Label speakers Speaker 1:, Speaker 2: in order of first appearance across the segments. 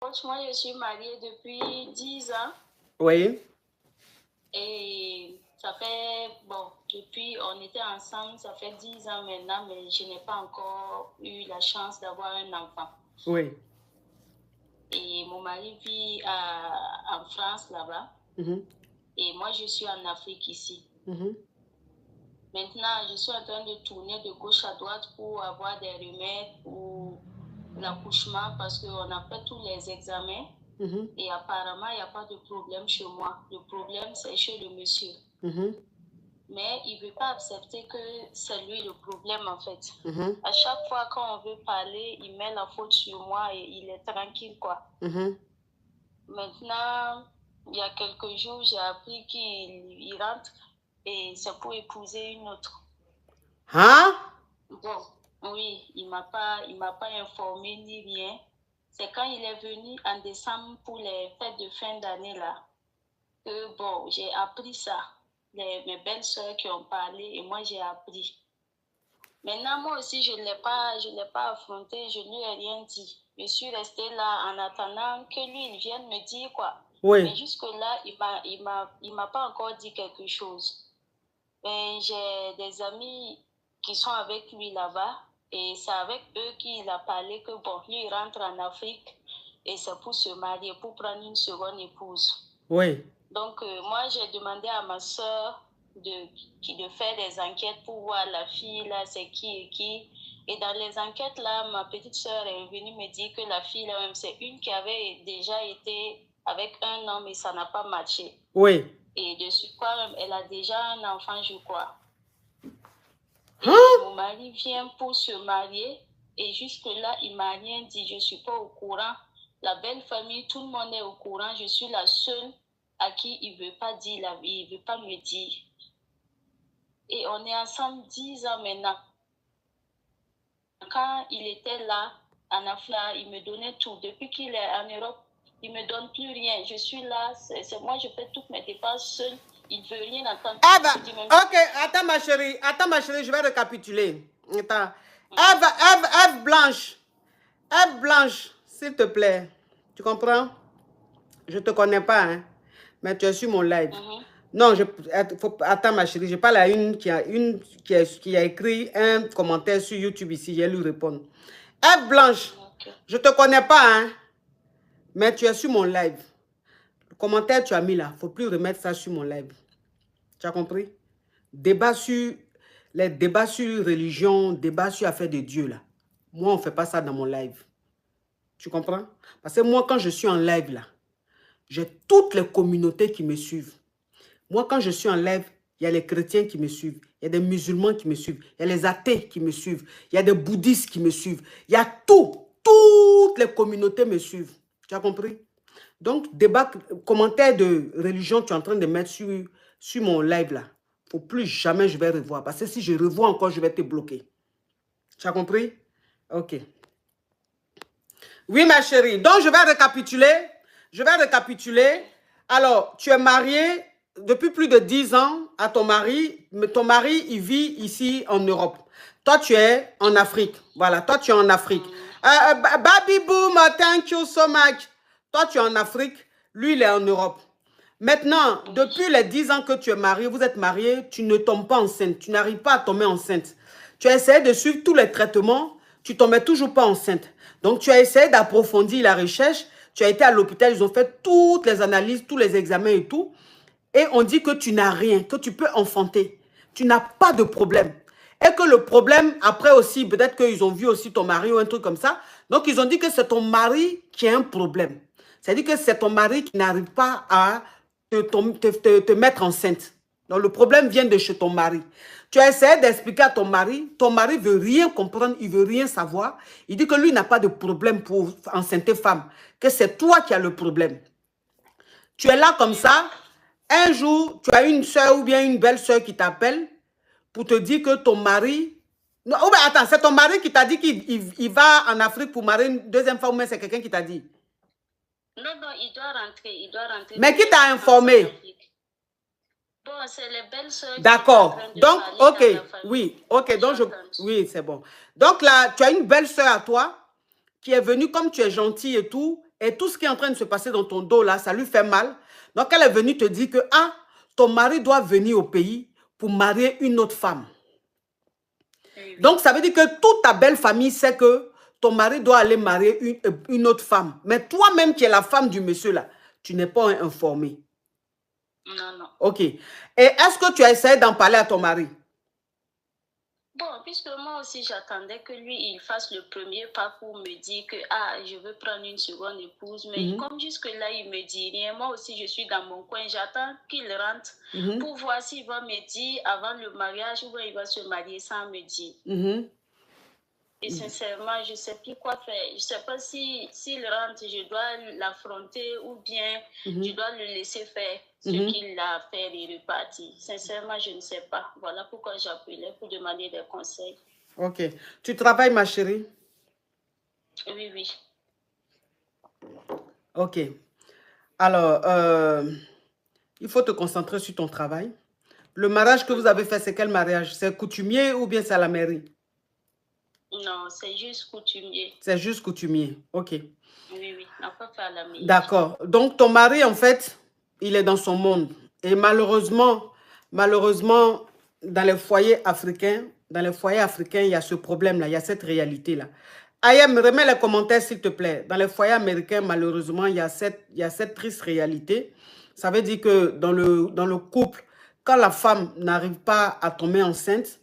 Speaker 1: coach, moi je suis mariée depuis 10 ans.
Speaker 2: Oui.
Speaker 1: Et ça fait, bon, depuis on était ensemble, ça fait 10 ans maintenant, mais je n'ai pas encore eu la chance d'avoir un enfant.
Speaker 2: Oui.
Speaker 1: Et mon mari vit en France là-bas. Et moi je suis en Afrique ici. Maintenant, je suis en train de tourner de gauche à droite pour avoir des remèdes pour l'accouchement parce qu'on a fait tous les examens. Et apparemment, il n'y a pas de problème chez moi. Le problème, c'est chez le monsieur. Mais il ne veut pas accepter que c'est lui le problème, en fait. À chaque fois quand on veut parler, il met la faute sur moi et il est tranquille, quoi. Maintenant, il y a quelques jours, j'ai appris qu'il rentre et c'est pour épouser une autre.
Speaker 2: Hein?
Speaker 1: Bon, oui, il m'a pas informé ni rien. C'est quand il est venu en décembre pour les fêtes de fin d'année là que bon, j'ai appris ça. Mes belles sœurs qui ont parlé et moi j'ai appris. Maintenant, moi aussi, je l'ai pas affronté, je ne lui ai rien dit. Je suis restée là en attendant que lui, il vienne me dire quoi.
Speaker 2: Oui.
Speaker 1: Mais jusque-là, il m'a pas encore dit quelque chose. Mais j'ai des amis qui sont avec lui là-bas et c'est avec eux qu'il a parlé que bon, lui, il rentre en Afrique et c'est pour se marier, pour prendre une seconde épouse.
Speaker 2: Oui.
Speaker 1: Donc, moi, j'ai demandé à ma soeur de faire des enquêtes pour voir la fille, là, c'est qui et qui. Et dans les enquêtes, là, ma petite soeur est venue me dire que la fille, là, même, c'est une qui avait déjà été avec un homme et ça n'a pas matché.
Speaker 2: Oui.
Speaker 1: Et de ce quoi, même, elle a déjà un enfant, je crois.
Speaker 2: Hein?
Speaker 1: Et mon mari vient pour se marier et jusque-là, il ne m'a rien dit. Je ne suis pas au courant. La belle famille, tout le monde est au courant. Je suis la seule à qui il ne veut pas dire la vie, il ne veut pas me dire. Et on est ensemble 10 ans maintenant. Quand il était là, en Afrique, il me donnait tout. Depuis qu'il est en Europe, il ne me donne plus rien. Je suis là, c'est moi, je fais toutes mes dépenses seule. Il ne veut rien entendre.
Speaker 2: Ah bah, ok, attends ma chérie, je vais récapituler. Attends. Ève Blanche, s'il te plaît. Tu comprends? Je ne te connais pas, hein, mais tu es sur mon live. Non, attends ma chérie, je parle à une qui a écrit un commentaire sur YouTube ici, je vais lui répondre. Ève Blanche, je ne te connais pas, hein, mais tu es sur mon live. Le commentaire que tu as mis là, il ne faut plus remettre ça sur mon live. Tu as compris? Les débats sur religion, débats sur affaires de Dieu, là. Moi, on ne fait pas ça dans mon live. Tu comprends? Parce que moi, quand je suis en live, là, j'ai toutes les communautés qui me suivent. Moi, quand je suis en live, il y a les chrétiens qui me suivent. Il y a des musulmans qui me suivent. Il y a les athées qui me suivent. Il y a des bouddhistes qui me suivent. Il y a tout. Toutes les communautés me suivent. Tu as compris? Donc, débat, commentaire de religion, tu es en train de mettre sur mon live là. Il ne faut plus jamais je vais revoir. Parce que si je revois encore, je vais te bloquer. Tu as compris? Ok. Oui, ma chérie. Donc, je vais récapituler. Alors, tu es mariée depuis plus de 10 ans à ton mari. Mais ton mari, il vit ici en Europe. Toi, tu es en Afrique. Voilà, toi, tu es en Afrique. Baby Boom, thank you so much. Toi, tu es en Afrique. Lui, il est en Europe. Maintenant, depuis les 10 ans que tu es marié, vous êtes mariés, tu ne tombes pas enceinte. Tu n'arrives pas à tomber enceinte. Tu as essayé de suivre tous les traitements. Tu ne tombes toujours pas enceinte. Donc, tu as essayé d'approfondir la recherche. Tu as été à l'hôpital. Ils ont fait toutes les analyses, tous les examens et tout. Et on dit que tu n'as rien, que tu peux enfanter. Tu n'as pas de problème. Et que le problème, après aussi, peut-être qu'ils ont vu aussi ton mari ou un truc comme ça. Donc, ils ont dit que c'est ton mari qui a un problème. C'est-à-dire que c'est ton mari qui n'arrive pas à te mettre enceinte. Donc, le problème vient de chez ton mari. Tu as essayé d'expliquer à ton mari ne veut rien comprendre, il ne veut rien savoir. Il dit que lui n'a pas de problème pour enceinte femme, que c'est toi qui as le problème. Tu es là comme ça, un jour, tu as une soeur ou bien une belle-soeur qui t'appelle pour te dire que ton mari... Non, oh ben attends, c'est ton mari qui t'a dit qu'il va en Afrique pour marier une deuxième femme, mais c'est quelqu'un qui t'a dit?
Speaker 1: Non, il doit rentrer.
Speaker 2: Mais qui t'a informé?
Speaker 1: Bon, c'est les belles-sœurs.
Speaker 2: D'accord. Donc, ok, oui, ok, donc oui, c'est bon. Donc là, tu as une belle-sœur à toi qui est venue, comme tu es gentille et tout, Et tout ce qui est en train de se passer dans ton dos, là, ça lui fait mal. Donc, elle est venue te dire que, ah, ton mari doit venir au pays pour marier une autre femme.
Speaker 1: Oui.
Speaker 2: Donc, ça veut dire que toute ta belle famille sait que ton mari doit aller marier une autre femme. Mais toi-même, qui es la femme du monsieur, là, tu n'es pas informé.
Speaker 1: Non, non.
Speaker 2: Ok. Et est-ce que tu as essayé d'en parler à ton mari?
Speaker 1: Bon, puisque moi aussi, j'attendais que lui, il fasse le premier pas pour me dire que, ah, je veux prendre une seconde épouse. Mais comme jusque-là, il me dit rien, moi aussi, je suis dans mon coin. J'attends qu'il rentre pour voir s'il va me dire avant le mariage ou il va se marier sans me dire. Et sincèrement, je ne sais plus quoi faire. Je ne sais pas s'il rentre, je dois l'affronter ou bien je dois le laisser faire ce qu'il a fait et repartir. Sincèrement, je ne sais pas. Voilà pourquoi j'appelais pour demander des conseils.
Speaker 2: Ok. Tu travailles, ma chérie?
Speaker 1: Oui, oui.
Speaker 2: Ok. Alors, il faut te concentrer sur ton travail. Le mariage que vous avez fait, c'est quel mariage? C'est coutumier ou bien c'est à la mairie?
Speaker 1: Non, c'est juste coutumier.
Speaker 2: C'est juste coutumier. Ok.
Speaker 1: Oui, oui. On n'a pas fait à la mairie.
Speaker 2: D'accord. Donc, ton mari, en fait, il est dans son monde. Et malheureusement, dans les foyers africains, il y a ce problème-là, il y a cette réalité-là. Ayam, remets les commentaires, s'il te plaît. Dans les foyers américains, malheureusement, il y a cette triste réalité. Ça veut dire que dans le couple, quand la femme n'arrive pas à tomber enceinte,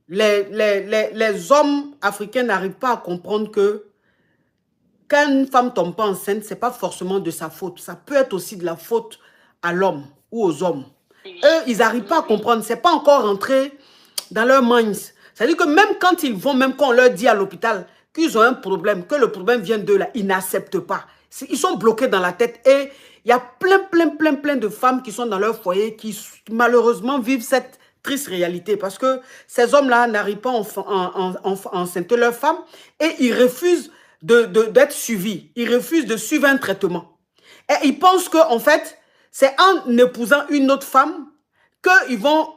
Speaker 2: les hommes africains n'arrivent pas à comprendre que quand une femme ne tombe pas enceinte, ce n'est pas forcément de sa faute. Ça peut être aussi de la faute à l'homme ou aux hommes. Eux, ils n'arrivent pas à comprendre. Ce n'est pas encore rentré dans leur minds. C'est-à-dire que même quand ils vont, même quand on leur dit à l'hôpital qu'ils ont un problème, que le problème vient d'eux, là, ils n'acceptent pas. Ils sont bloqués dans la tête. Et il y a plein de femmes qui sont dans leur foyer qui malheureusement vivent cette triste réalité. Parce que ces hommes-là n'arrivent pas à enceinte leur femme et ils refusent d'être suivis. Ils refusent de suivre un traitement. Et ils pensent qu'en fait, c'est en épousant une autre femme qu'ils vont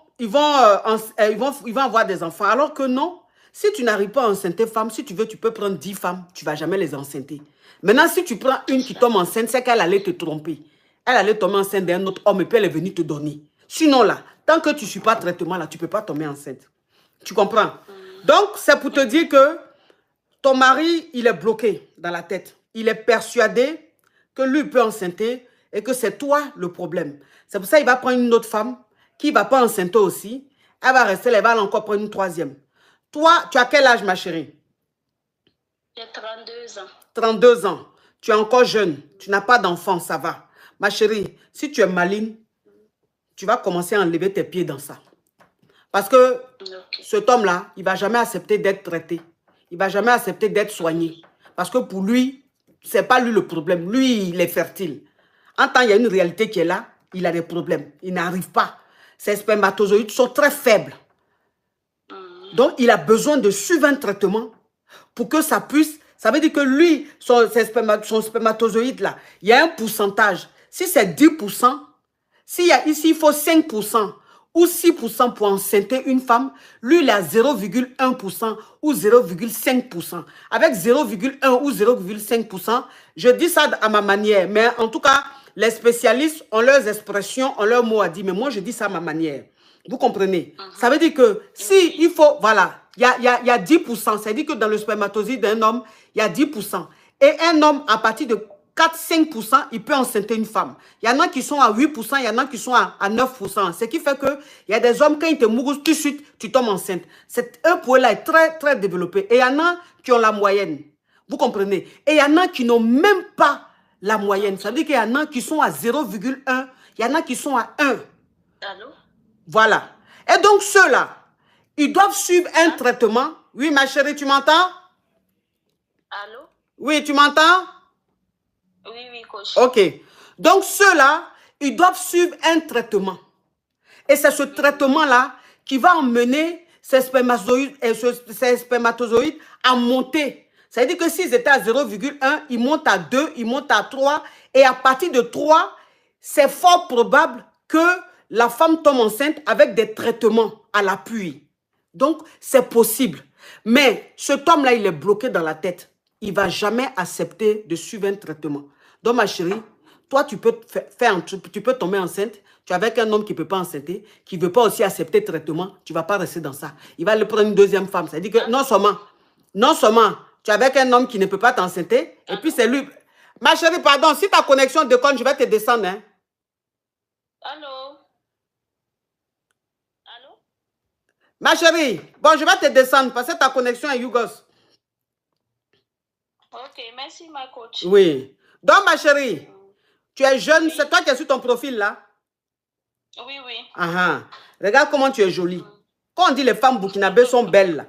Speaker 2: avoir des enfants. Alors que non, si tu n'arrives pas à enceinte femme, si tu veux, tu peux prendre 10 femmes, tu ne vas jamais les enceinter. Maintenant, si tu prends une qui tombe enceinte, c'est qu'elle allait te tromper. Elle allait tomber enceinte d'un autre homme et puis elle est venue te donner. Sinon là, tant que tu ne suis pas traitement là, tu ne peux pas tomber enceinte. Tu comprends? Donc, c'est pour te dire que ton mari, il est bloqué dans la tête. Il est persuadé que lui peut enceinter et que c'est toi le problème. C'est pour ça qu'il va prendre une autre femme qui ne va pas enceinter aussi. Elle va rester, elle va encore prendre une troisième. Toi, tu as quel âge, ma chérie?
Speaker 1: J'ai 32 ans.
Speaker 2: 32 ans. Tu es encore jeune. Tu n'as pas d'enfant, ça va. Ma chérie, si tu es maligne, tu vas commencer à enlever tes pieds dans ça. Parce que cet homme-là, il ne va jamais accepter d'être traité. Il ne va jamais accepter d'être soigné. Parce que pour lui, ce n'est pas lui le problème. Lui, il est fertile. En tant qu'il y a une réalité qui est là, il a des problèmes. Il n'arrive pas. Ses spermatozoïdes sont très faibles. Donc, il a besoin de suivre un traitement pour que ça puisse... Ça veut dire que lui, son spermatozoïde, là, il y a un pourcentage. Si c'est 10%, ici, il faut 5% ou 6% pour enceinter une femme, lui, il a 0,1% ou 0,5%. Avec 0,1 ou 0,5%, je dis ça à ma manière, mais en tout cas, les spécialistes ont leurs expressions, ont leurs mots à dire, mais moi, je dis ça à ma manière. Vous comprenez? Ça veut dire que si il faut, voilà, il y a 10%, c'est-à-dire que dans le spermatozoïde d'un homme, il y a 10%. Et un homme, à partir de 4-5%, il peut enceinter une femme. Il y en a qui sont à 8%, il y en a qui sont à 9%. Ce qui fait qu'il y a des hommes, quand ils te mourent, tout de suite, tu tombes enceinte. Un point-là est très, très développé. Et il y en a qui ont la moyenne. Vous comprenez? Et il y en a qui n'ont même pas la moyenne. Ça veut dire qu'il y en a qui sont à 0,1. Il y en a qui sont à 1.
Speaker 1: Allô?
Speaker 2: Voilà. Et donc, ceux-là, ils doivent suivre un traitement. Oui, ma chérie, tu m'entends?
Speaker 1: Allô?
Speaker 2: Oui, tu m'entends?
Speaker 1: Oui, oui, coach.
Speaker 2: Ok. Donc, ceux-là, ils doivent suivre un traitement. Et c'est ce traitement-là qui va emmener ces spermatozoïdes à monter. Ça veut dire que s'ils étaient à 0,1, ils montent à 2, ils montent à 3. Et à partir de 3, c'est fort probable que la femme tombe enceinte avec des traitements à l'appui. Donc, c'est possible. Mais cet homme-là, il est bloqué dans la tête. il ne va jamais accepter de suivre un traitement. Donc, ma chérie, toi, tu peux tomber enceinte, tu es avec un homme qui ne peut pas enceinter, qui ne veut pas aussi accepter le traitement, tu ne vas pas rester dans ça. Il va le prendre une deuxième femme. C'est-à-dire que non seulement, tu es avec un homme qui ne peut pas t'enceinte, et puis c'est lui. Ma chérie, pardon, si ta connexion déconne, je vais te descendre. Hein.
Speaker 1: Allô? Allô?
Speaker 2: Ma chérie, bon, je vais te descendre parce que ta connexion est Yougos.
Speaker 1: Ok, merci ma coach.
Speaker 2: Oui. Donc, ma chérie, tu es jeune, oui. C'est toi qui es sur ton profil là?
Speaker 1: Oui, oui.
Speaker 2: Regarde comment tu es jolie. Quand on dit les femmes burkinabées sont belles là,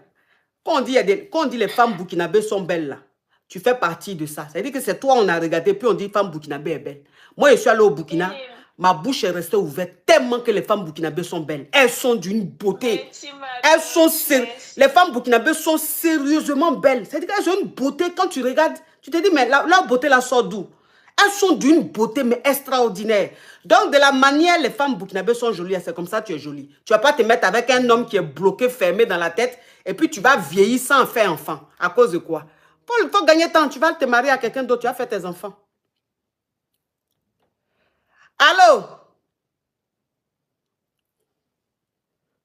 Speaker 2: quand on dit les femmes burkinabées sont belles là, tu fais partie de ça. C'est-à-dire que c'est toi, on a regardé, puis on dit femme burkinabée est belle. Moi, je suis allée au Burkina, ma bouche est restée ouverte tellement que les femmes burkinabées sont belles. Elles sont d'une beauté. Elles sont les femmes burkinabées sont sérieusement belles. C'est-à-dire qu'elles ont une beauté, quand tu regardes, tu te dis, mais leur beauté là sort d'où? Elles sont d'une beauté, mais extraordinaire. Donc, de la manière les femmes burkinabées sont jolies, c'est comme ça que tu es jolie. Tu ne vas pas te mettre avec un homme qui est bloqué, fermé dans la tête, et puis tu vas vieillir sans faire enfant. À cause de quoi? Il faut gagner temps. Tu vas te marier à quelqu'un d'autre, tu vas faire tes enfants. Allô?